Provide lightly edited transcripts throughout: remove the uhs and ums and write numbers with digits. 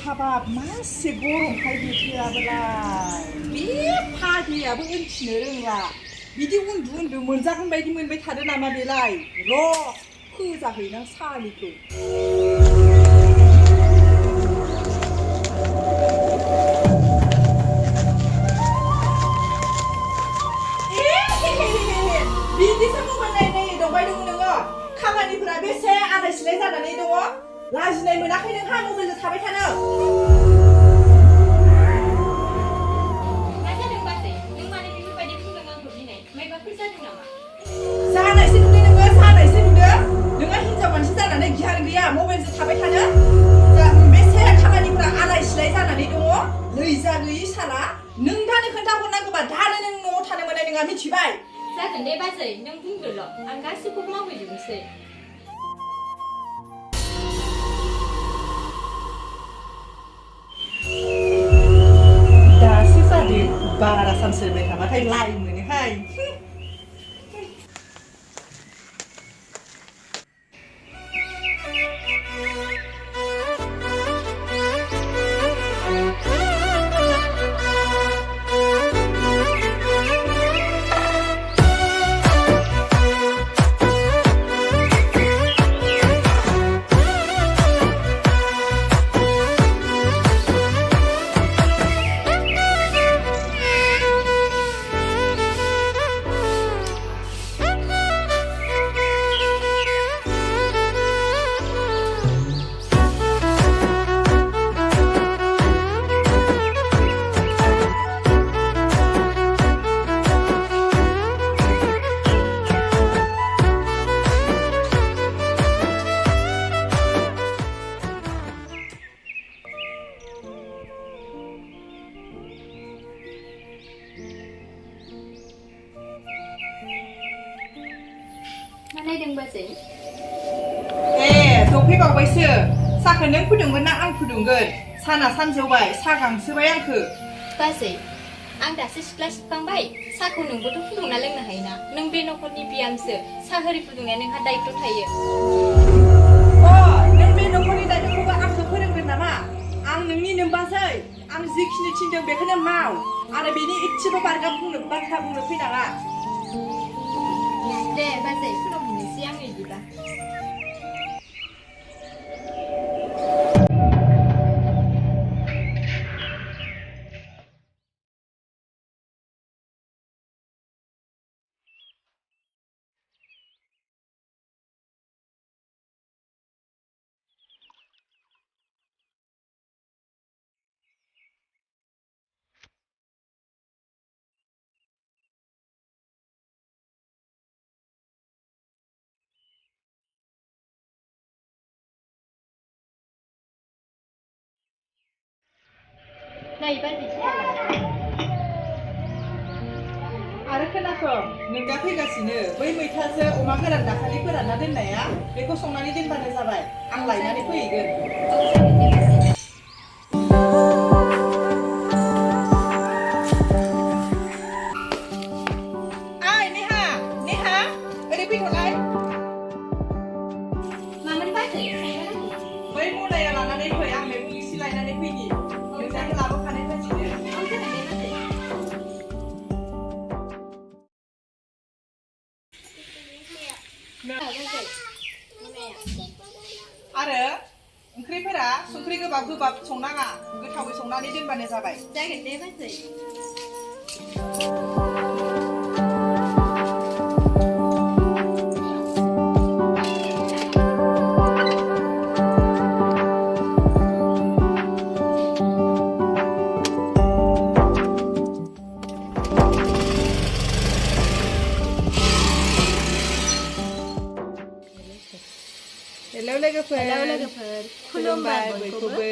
हाबाब मासे गरमखाय बोथोराबोलाय बे फाग्लियाबो उनथिनो रोंला बिदि उन्दु मोनजागोन बायदि मोनबाय थादो नामा बेलाय र' फोजाहैनां सालिखौ बिदिसो मबाइल नायै दंबाय दङ नोङो खामानिफोरा बेसे आलाय सिलाय जानानै दङ लाजिनाय मोनाखै नोंहा मबाइलजों थाबाय थानो जानायसो नुदों नोङो जानायसो नुदों नोंहा हिनजाव मानसि जानानै गियान गैया मबाइलजों थाबाय थानो बेसे खामानिफोरा आलाय सिलाय जानानै दङ लैजा गैयि साला नों दानो खोन्थाहरनांगौबा दानो नों न'आव थानो मोननाय नङा मिथिबाय जागोन दे बाजै नों बुंदोल' आं गासिबखौबो मावहैजोबनोसै दासो जादों बारा सानस्रिबाय थाबाथाय लाइ मोनोहाय नायदों बाजै जफैबावबायसो साखौ नों फुदुंगोन ना आं फुदुंगोन साना सानजौबाय सा गांसोबाय आंखो बाजै आं दासो सिथ्ला सिबखांबाय साखौ नोंबोथ' फुदुंना लोंनो हायोना नों बे न'खरनि बिहामजो साहा होरि फुदुंनाया नोंहा दायित्व थायो नों बे न'खरनि दायित्वखौबो आंखौ फोरोंगोन नामा आं नोंनि नोम्बाजै आं जिखिनि थिनदों बेखौनो माव आरो बेनि एसेबो बारगा बाथ्रा बुंनो फैनाङा दे बाजै फुदुंहैनोसै आं बिदिबा नाय बाजै आरो खोनासं नों दा फैगासिनो बै मैथाजों अमा गोरान दाखालि फोरानना दोननाया बेखौ संनानै दोनबानो जाबाय आं लायनानै फैगोन नेहा ओरै फैथ'लाय मामोन बाजै बै मलाया लानानै फै आं मैगं एसे लायनानै फैनि नोंसानो लाबोखानाय जासिगोन आरो ओंख्रिफोरा संख्रि गोबाब संनाङा गोथावै संनानै दोनबानो जाबाय जागोन दे बाजै हेलौ लोगोफोर खुलुमबाय बयखौबो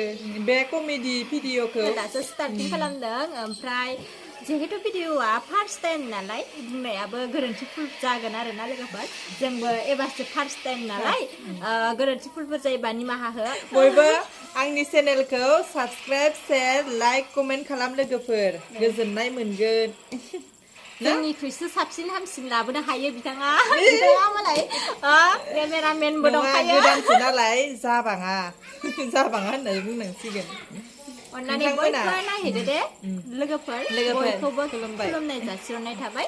बे कमेडि भिडिअखौ दासो स्टार्टिं खालामदों ओमफ्राय जिहेतु भिडिअआ फार्स्ट टाइम नालाय बुंनायाबो गोरोन्थि भुल जागोन आरोना लोगोफोर जोंबो एबारसो फार्स्ट टाइम नालाय गोरोन्थि भुलफोर जायोबा निमाहा हो बयबो आंनि चेनेलखौ साबस्क्राइब शेयार लाइक कमेन्ट खालाम लोगोफोर गोजोननाय मोनगोन जोंनिख्रुइसो साबसिन हामसिन लाबोनो हायो बिथाङा मालाय केमेरामेनबो दंखायो गोदानसो नालाय जाबाङा होननानै बुंनांसिगोन अन्नानै बयबो नायहैदो दे लोगोफोर बयखौबो खुलुमनाय जासिहरनाय थाबाय